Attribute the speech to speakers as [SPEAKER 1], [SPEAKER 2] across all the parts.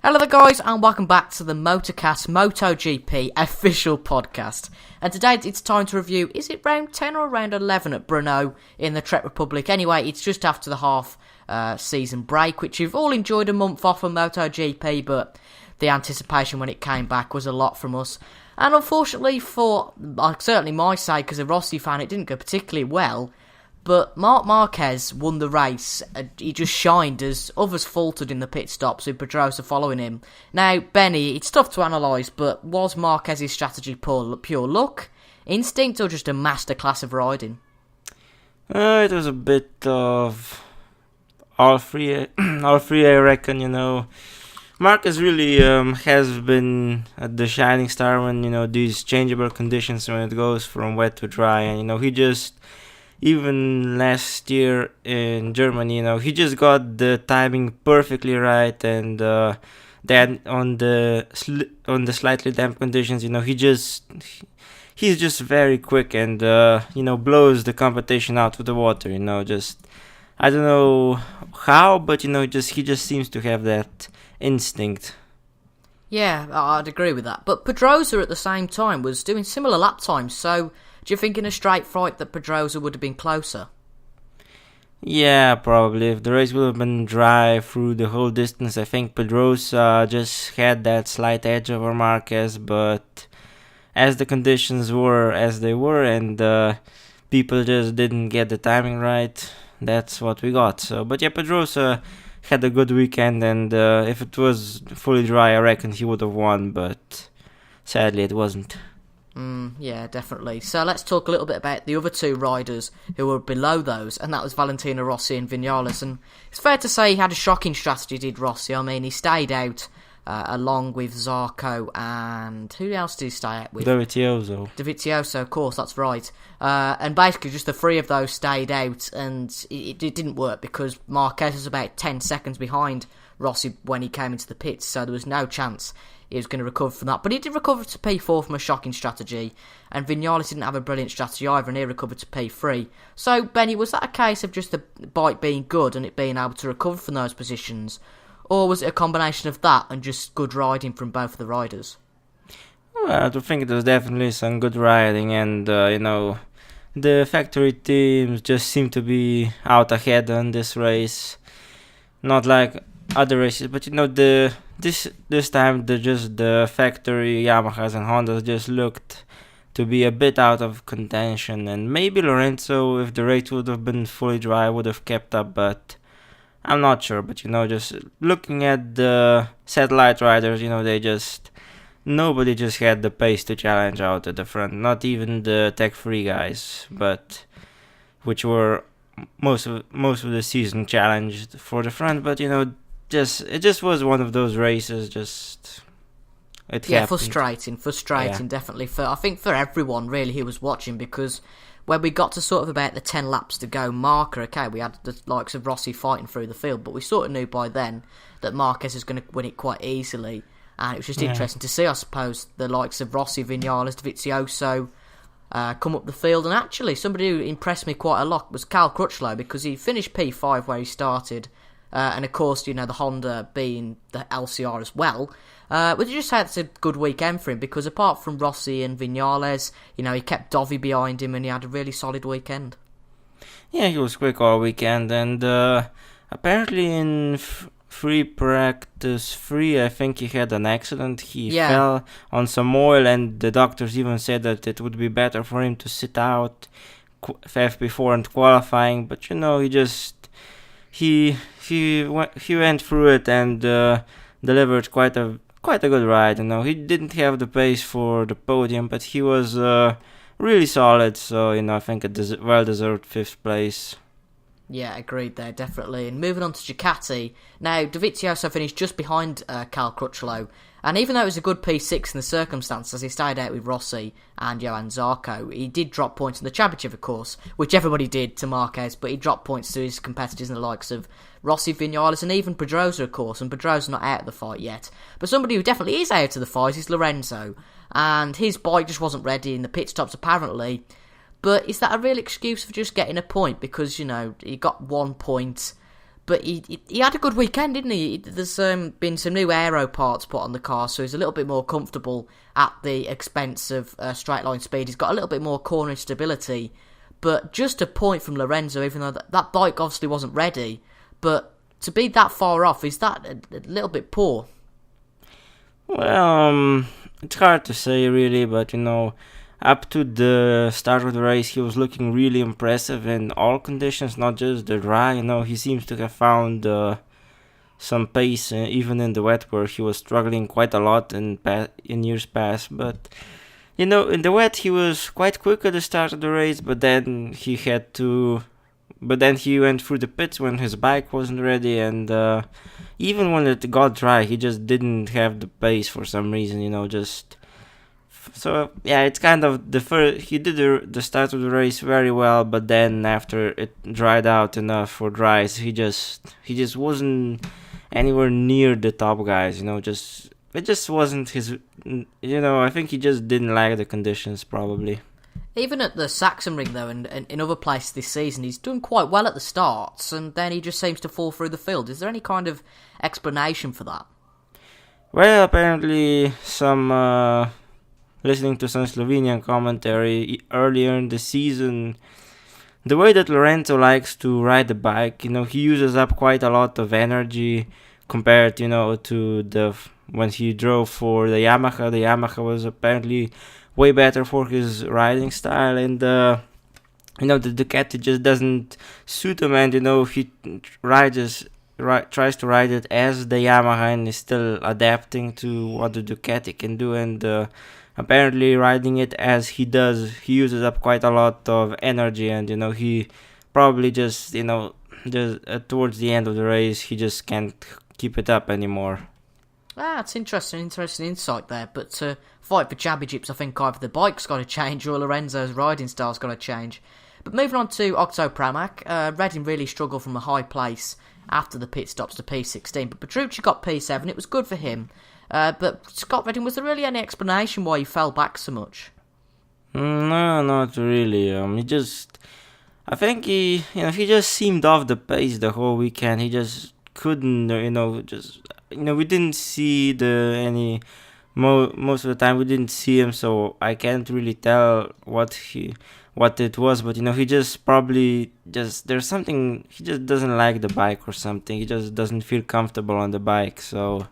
[SPEAKER 1] Hello there guys and welcome back to the Motorcast MotoGP official podcast. And today it's time to review, is it round 10 or round 11 at Brno in the Czech Republic? Anyway, it's just after the half season break, which you've all enjoyed a month off of MotoGP, but the anticipation when it came back was a lot from us. And unfortunately for, certainly my sake as a Rossi fan, it didn't go particularly well. But Marquez won the race. He just shined as others faltered in the pit stops with Pedrosa following him. Now, Beni, it's tough to analyse, but was Marquez's strategy pure luck, instinct, or just a masterclass of riding?
[SPEAKER 2] It was a bit of all three, I reckon, Marquez really has been the shining star when, these changeable conditions when it goes from wet to dry. And, he just... Even last year in Germany, he just got the timing perfectly right, and then on the slightly damp conditions, he's just very quick and blows the competition out with the water. Just I don't know how, but he just seems to have that instinct.
[SPEAKER 1] Yeah, I'd agree with that. But Pedrosa at the same time was doing similar lap times, so. Do you think in a straight fight that Pedrosa would have been closer?
[SPEAKER 2] Yeah, probably. If the race would have been dry through the whole distance, I think Pedrosa just had that slight edge over Marquez, but as the conditions were as they were and people just didn't get the timing right, that's what we got. So, but yeah, Pedrosa had a good weekend, and if it was fully dry, I reckon he would have won, but sadly it wasn't.
[SPEAKER 1] Yeah, definitely. So let's talk a little bit about the other two riders who were below those, and that was Valentino Rossi and Vinales. And it's fair to say he had a shocking strategy, did Rossi. I mean, he stayed out along with Zarco and... Who else did he stay out with? Dovizioso, of course, that's right. And basically just the three of those stayed out, and it didn't work because Marquez was about 10 seconds behind Rossi when he came into the pits, so there was no chance he was going to recover from that. But he did recover to P4 from a shocking strategy, and Vinales didn't have a brilliant strategy either, and he recovered to P3. So, Beni, was that a case of just the bike being good and it being able to recover from those positions? Or was it a combination of that and just good riding from both of the riders?
[SPEAKER 2] Well, I think it was definitely some good riding, and, the factory teams just seem to be out ahead on this race. Not like other races, but this time the factory Yamahas and Hondas just looked to be a bit out of contention, and maybe Lorenzo, if the race would have been fully dry, would have kept up, but I'm not sure. But just looking at the satellite riders, nobody just had the pace to challenge out at the front, not even the Tech 3 guys, but which were most of the season challenged for the front, but it just was one of those races. It happened.
[SPEAKER 1] Frustrating, yeah. Definitely. I think for everyone really who was watching, because when we got to sort of about the 10 laps to go marker, okay, we had the likes of Rossi fighting through the field, but we sort of knew by then that Marquez was going to win it quite easily, and it was just interesting to see, I suppose, the likes of Rossi, Vinales, Dovizioso come up the field. And actually, somebody who impressed me quite a lot was Cal Crutchlow, because he finished P5 where he started. And of course, the Honda being the LCR as well. Would you just say it's a good weekend for him? Because apart from Rossi and Vinales, he kept Dovi behind him and he had a really solid weekend.
[SPEAKER 2] Yeah, he was quick all weekend. And apparently in free practice 3, I think he had an accident. He fell on some oil, and the doctors even said that it would be better for him to sit out FP4 and qualifying. But he just... He went through it and delivered quite a good ride. He didn't have the pace for the podium, but he was really solid. So I think a well-deserved 5th place.
[SPEAKER 1] Yeah, agreed there, definitely. And moving on to Ducati, now Dovizioso finished just behind Cal Crutchlow, and even though it was a good P6 in the circumstances, he stayed out with Rossi and Johan Zarco. He did drop points in the championship, of course, which everybody did to Marquez, but he dropped points to his competitors in the likes of Rossi, Vinales, and even Pedrosa, of course, and Pedrosa's not out of the fight yet. But somebody who definitely is out of the fight is Lorenzo, and his bike just wasn't ready in the pit stops, apparently. But is that a real excuse for just getting a point? Because, he got 1 point, But he had a good weekend, didn't he? There's been some new aero parts put on the car, so he's a little bit more comfortable at the expense of straight line speed. He's got a little bit more corner stability. But just a point from Lorenzo, even though that bike obviously wasn't ready. But to be that far off, is that a little bit poor?
[SPEAKER 2] Well, it's hard to say really, but up to the start of the race, he was looking really impressive in all conditions, not just the dry. He seems to have found some pace even in the wet, where he was struggling quite a lot in years past. But in the wet, he was quite quick at the start of the race, but then he went through the pits when his bike wasn't ready, and even when it got dry, he just didn't have the pace for some reason. So yeah, it's kind of he did the start of the race very well, but then after it dried out enough for dries, he just wasn't anywhere near the top guys. It just wasn't his. I think he just didn't like the conditions probably.
[SPEAKER 1] Even at the Sachsenring though, and in other places this season, he's done quite well at the starts, and then he just seems to fall through the field. Is there any kind of explanation for that?
[SPEAKER 2] Well, apparently listening to some Slovenian commentary earlier in the season, the way that Lorenzo likes to ride the bike, he uses up quite a lot of energy compared, to when he drove for the Yamaha. The Yamaha was apparently way better for his riding style, and the Ducati just doesn't suit him, and he tries to ride it as the Yamaha and is still adapting to what the Ducati can do, and apparently riding it as he does, he uses up quite a lot of energy, and he probably just towards the end of the race he just can't keep it up anymore.
[SPEAKER 1] It's interesting insight there. But to fight for championships, I think either the bike's got to change or Lorenzo's riding style's got to change. But moving on to Octo Pramac, Redding really struggled from a high place after the pit stops to P16, but Petrucci got P7. It was good for him. But Scott Redding, was there really any explanation why he fell back so much?
[SPEAKER 2] No, not really. I think he just seemed off the pace the whole weekend. He just couldn't, we didn't see most of the time we didn't see him, so I can't really tell what it was, but he just probably there's something, he just doesn't like the bike or something. He just doesn't feel comfortable on the bike, so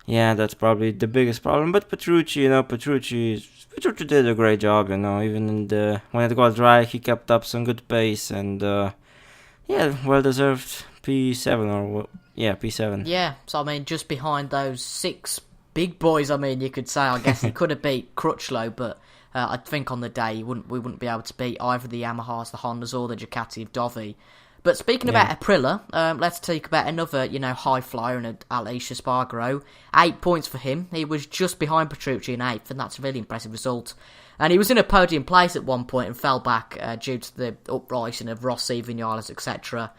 [SPEAKER 2] yeah, that's probably the biggest problem. But Petrucci did a great job, even when it got dry, he kept up some good pace, and well deserved P7 P7.
[SPEAKER 1] Yeah, so just behind those 6 big boys, you could say. I guess he could have beat Crutchlow, but I think on the day we wouldn't be able to beat either the Yamahas, the Hondas, or the Ducati of Dovi. But speaking about Aprilia, let's talk about another, high flyer in Aleix Espargaro. 8 points for him. He was just behind Petrucci in 8th, and that's a really impressive result. And he was in a podium place at one point and fell back due to the uprising of Rossi, Vinales, etc.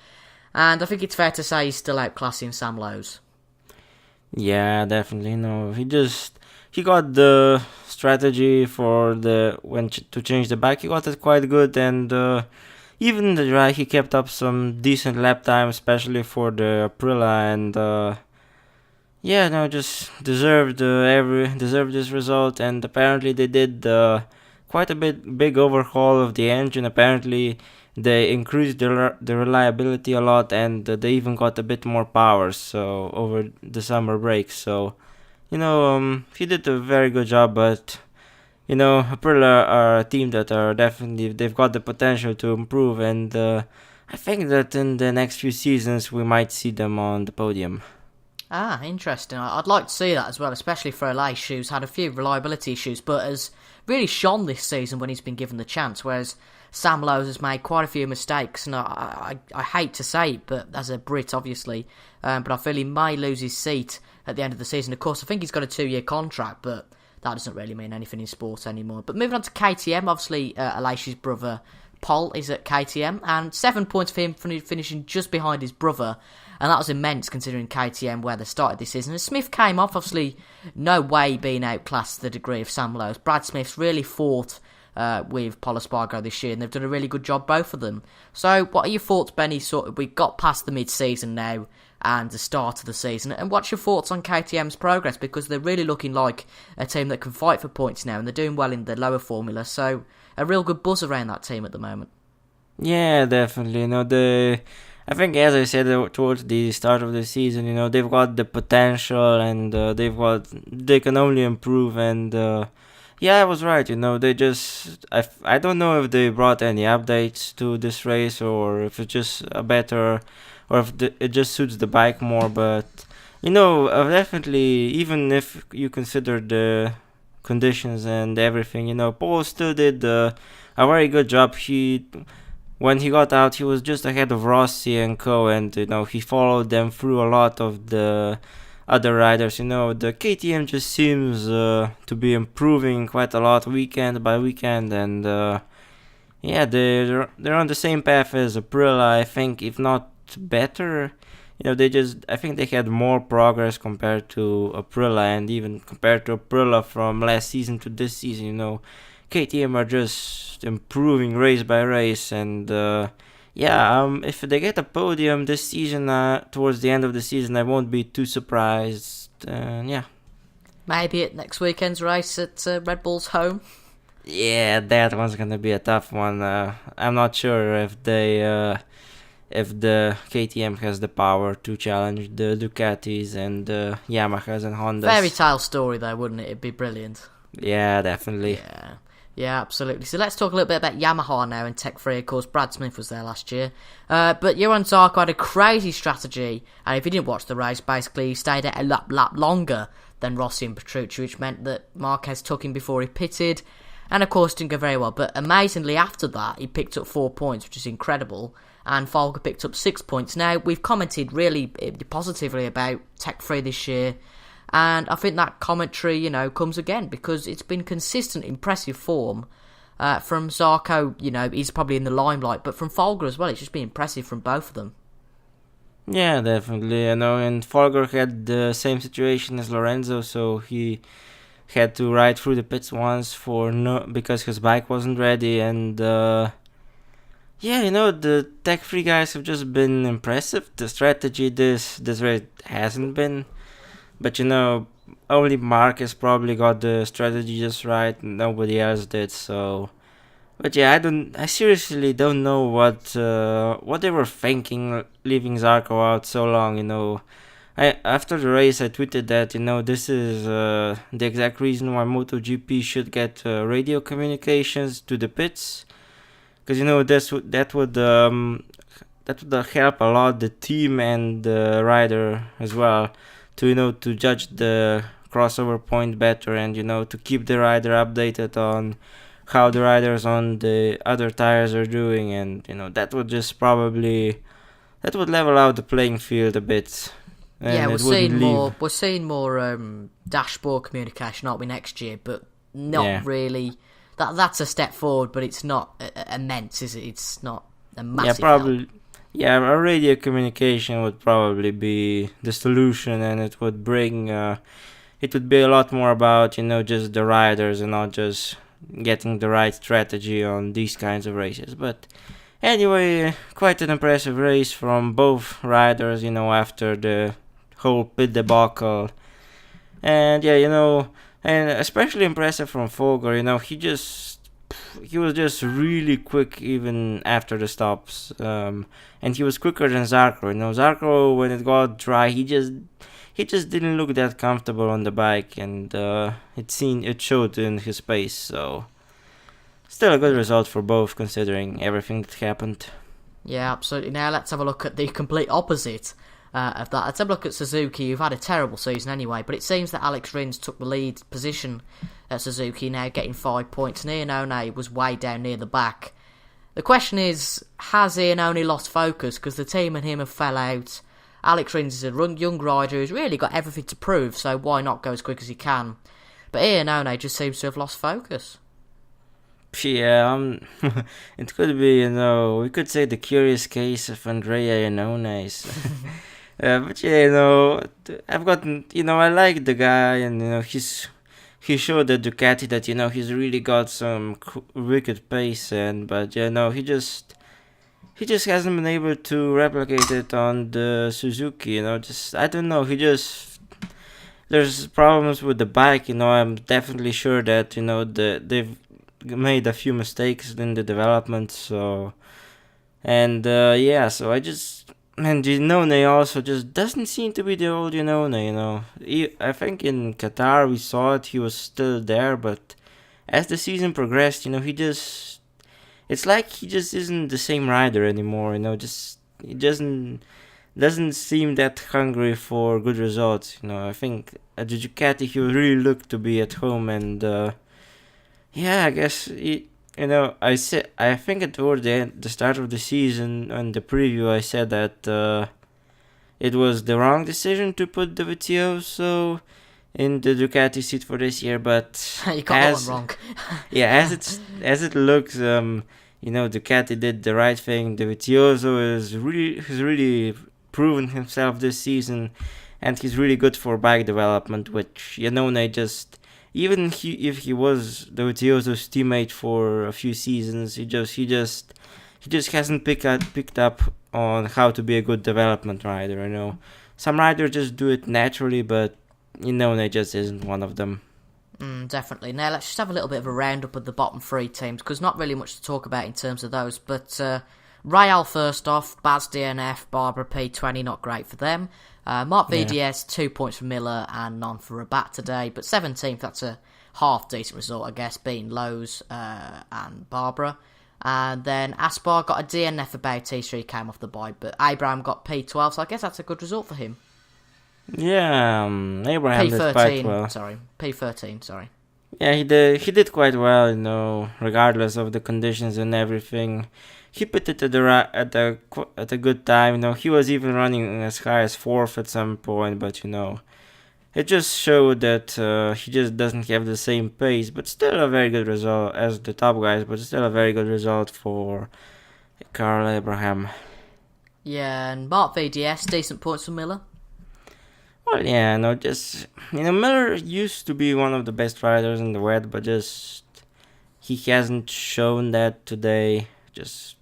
[SPEAKER 1] And I think it's fair to say he's still outclassing Sam Lowes. Yeah,
[SPEAKER 2] definitely. He got the strategy for to change the bike. He got it quite good, and even in the dry, he kept up some decent lap time, especially for the Aprilia, and just deserved this result. And apparently they did quite a big overhaul of the engine. Apparently they increased the reliability a lot, and they even got a bit more power over the summer break. So he did a very good job, but Aprilia are a team that are they've got the potential to improve, and I think that in the next few seasons we might see them on the podium.
[SPEAKER 1] Interesting. I'd like to see that as well, especially for Aleix, who's had a few reliability issues, but has really shone this season when he's been given the chance, whereas Sam Lowes has made quite a few mistakes, and I hate to say it, but as a Brit, obviously, but I feel he may lose his seat at the end of the season. Of course, I think he's got a 2-year contract, but that doesn't really mean anything in sport anymore. But moving on to KTM, obviously, Aleix's brother, Paul, is at KTM, and 7 points for him finishing just behind his brother, and that was immense considering KTM where they started this season. And Smith came off, obviously, no way being outclassed to the degree of Sam Lowes. Brad Smith's really fought with Polo Espargaro this year, and they've done a really good job, both of them. So what are your thoughts, Benny? We got past the mid-season now and the start of the season, and what's your thoughts on KTM's progress? Because they're really looking like a team that can fight for points now, and they're doing well in the lower formula, so a real good buzz around that team at the moment.
[SPEAKER 2] Yeah, definitely. I think, as I said towards the start of the season, they've got the potential, and they can only improve. And yeah, I was right. They just I don't know if they brought any updates to this race, or if it's just a better, or if it just suits the bike more. But definitely, even if you consider the conditions and everything, Paul still did a very good job. When he got out, he was just ahead of Rossi and Co. And, he followed them through a lot of the other riders. The KTM just seems to be improving quite a lot weekend by weekend. And, yeah, they're on the same path as Aprilia, I think, if not better. I think they had more progress compared to Aprilia, and even compared to Aprilia from last season to this season, KTM are just improving race by race, and if they get a podium this season, towards the end of the season, I won't be too surprised.
[SPEAKER 1] Maybe at next weekend's race at Red Bull's home.
[SPEAKER 2] Yeah, that one's gonna be a tough one. I'm not sure if the KTM has the power to challenge the Ducatis and Yamahas and Hondas.
[SPEAKER 1] Fairy tale story though, wouldn't it? It'd be brilliant.
[SPEAKER 2] Yeah, definitely.
[SPEAKER 1] Yeah, absolutely. So let's talk a little bit about Yamaha now and Tech 3. Of course, Brad Smith was there last year. But Johan Zarco had a crazy strategy, and if you didn't watch the race, basically he stayed out a lap longer than Rossi and Petrucci, which meant that Marquez took him before he pitted, and of course didn't go very well. But amazingly, after that, he picked up 4 points, which is incredible, and Folger picked up 6 points. Now, we've commented really positively about Tech 3 this year, and I think that commentary, comes again, because it's been consistent, impressive form from Zarco. He's probably in the limelight, but from Folger as well, it's just been impressive from both of them.
[SPEAKER 2] Yeah, definitely. And Folger had the same situation as Lorenzo, so he had to ride through the pits once because his bike wasn't ready, and the Tech 3 guys have just been impressive. The strategy this race hasn't been. But only Marquez probably got the strategy just right. Nobody else did. So, but yeah, I seriously don't know what they were thinking, leaving Zarco out so long. After the race, I tweeted that this is the exact reason why MotoGP should get radio communications to the pits, because that would help a lot the team and the rider as well, to judge the crossover point better, and to keep the rider updated on how the riders on the other tires are doing, and that would just that would level out the playing field a bit.
[SPEAKER 1] Yeah, we're seeing more dashboard communication, aren't we, next year? But not really. That's a step forward, but it's not immense, is it? It's not a massive help.
[SPEAKER 2] Yeah, a radio communication would probably be the solution, and it would bring, it would be a lot more about, just the riders and not just getting the right strategy on these kinds of races. But anyway, quite an impressive race from both riders, after the whole pit debacle. And and especially impressive from Folger, he was just really quick even after the stops, and he was quicker than Zarco. Zarco, when it got dry, he just didn't look that comfortable on the bike, and it showed in his pace. So still a good result for both, considering everything that happened.
[SPEAKER 1] Yeah, absolutely. Now let's have a look at the complete opposite of that. Let's have a look at Suzuki, who've had a terrible season anyway, but it seems that Alex Rins took the lead position at Suzuki, now getting 5 points. Iannone was way down near the back. The question is, has Iannone lost focus? Because the team and him have fell out. Alex Rins is a young rider who's really got everything to prove, so why not go as quick as he can? But Iannone just seems to have lost focus.
[SPEAKER 2] Yeah, it could be, we could say the curious case of Andrea Iannone. But I've gotten, I like the guy, and he's he showed the Ducati that he's really got some wicked pace, but he just hasn't been able to replicate it on the Suzuki. Just I don't know. There's problems with the bike. I'm definitely sure that they've made a few mistakes in the development. So so I just. And Ginone also just doesn't seem to be the old Ginone, I think in Qatar we saw it, he was still there, but as the season progressed, it's like he just isn't the same rider anymore, he doesn't seem that hungry for good results, I think at the Ducati he really looked to be at home, and I guess I think toward the start of the season on the preview I said that it was the wrong decision to put the Dovizioso in the Ducati seat for this year, but
[SPEAKER 1] you got that one wrong.
[SPEAKER 2] as it looks, Ducati did the right thing. Dovizioso has really proven himself this season, and he's really good for bike development, which even if he was Dovizioso's teammate for a few seasons, he just hasn't picked up on how to be a good development rider. Some riders just do it naturally, but they just isn't one of them.
[SPEAKER 1] Definitely. Now let's just have a little bit of a roundup of the bottom three teams, because not really much to talk about in terms of those. But Real first off, Baz DNF, Barbara P20, not great for them. Mark VDS, 2 points for Miller and none for Rabat today, but 17th, that's a half decent result, I guess, being Lowe's and Barbara. And then Aspar got a DNF for Bautista, he came off the bike, but Abraham got P12, so I guess that's a good result for him.
[SPEAKER 2] Yeah, Abraham did quite well.
[SPEAKER 1] P13, sorry.
[SPEAKER 2] Yeah, he did quite well, regardless of the conditions and everything. He put it at a good time. He was even running as high as 4th at some point, but it just showed that he just doesn't have the same pace. But still a very good result as the top guys. But still a very good result for Karl Abraham.
[SPEAKER 1] Yeah, and Mark VDS, decent points for Miller.
[SPEAKER 2] Well, yeah, Miller used to be one of the best riders in the WED, but he hasn't shown that today. Just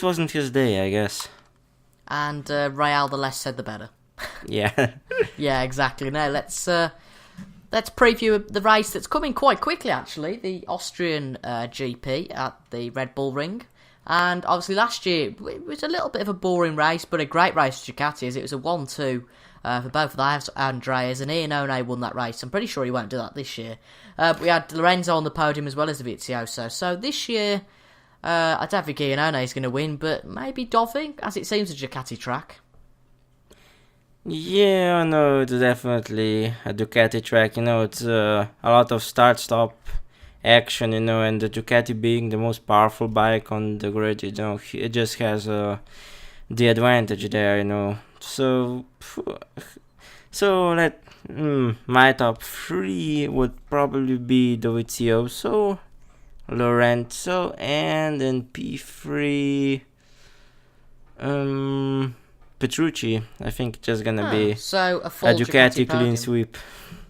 [SPEAKER 2] wasn't his day, I guess.
[SPEAKER 1] And Real, the less said, the better.
[SPEAKER 2] Yeah.
[SPEAKER 1] Yeah, exactly. Now let's preview the race that's coming quite quickly, actually. The Austrian GP at the Red Bull Ring. And obviously last year, it was a little bit of a boring race, but a great race for Ducati, as it was a 1-2 for both of the Andreas, and Iannone won that race. I'm pretty sure he won't do that this year. We had Lorenzo on the podium as well as Dovizioso. So this year, I don't think Iannone is going to win, but maybe Dovi, as it seems a Ducati track.
[SPEAKER 2] Yeah, no, it's definitely a Ducati track. It's a lot of start-stop action, and the Ducati being the most powerful bike on the grid, it just has the advantage there, So my top 3 would probably be Dovizioso, Lorenzo, and then P3 Petrucci. I think just gonna be
[SPEAKER 1] so a full
[SPEAKER 2] Ducati clean sweep.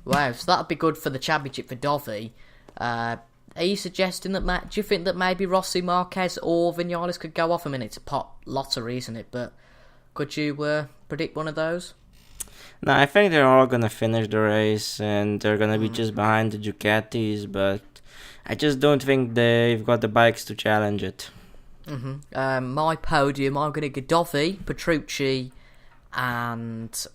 [SPEAKER 1] Wow, so that'd be good for the championship for Dovi. Are you suggesting that do you think that maybe Rossi, Marquez or Vinales could go off? I mean, it's a pot lottery, isn't it? But could you predict one of those?
[SPEAKER 2] No, I think they're all gonna finish the race and they're gonna be just behind the Ducatis, but I just don't think they've got the bikes to challenge it.
[SPEAKER 1] My podium, I'm going to go Dovi, Petrucci, and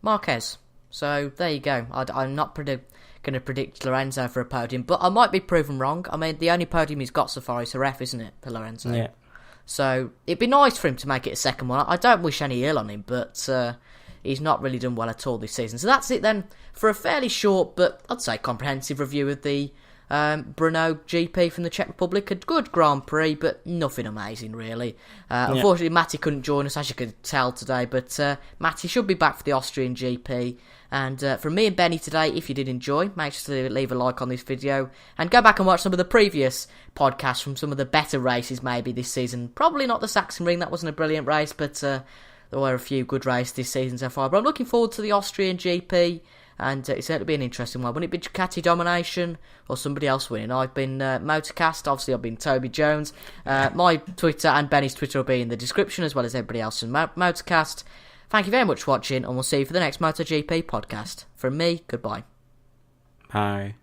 [SPEAKER 1] Marquez. So there you go. I'm not going to predict Lorenzo for a podium, but I might be proven wrong. I mean, the only podium he's got so far is a ref, isn't it, for Lorenzo?
[SPEAKER 2] Yeah.
[SPEAKER 1] So it'd be nice for him to make it a second one. I don't wish any ill on him, but he's not really done well at all this season. So that's it then for a fairly short, but I'd say comprehensive review of the Brno GP from the Czech Republic. A good Grand Prix, but nothing amazing really. Unfortunately, Matty couldn't join us, as you could tell today, but Matty should be back for the Austrian GP. And from me and Beni today, if you did enjoy, make sure to leave a like on this video and go back and watch some of the previous podcasts from some of the better races maybe this season. Probably not the Saxon Ring, that wasn't a brilliant race, but there were a few good races this season so far. But I'm looking forward to the Austrian GP. and it's going to be an interesting one. Will it be Ducati domination or somebody else winning? I've been Motorcast, obviously I've been Toby Jones. My Twitter and Benny's Twitter will be in the description, as well as everybody else in Motorcast. Thank you very much for watching, and we'll see you for the next MotoGP podcast. From me, goodbye.
[SPEAKER 2] Bye.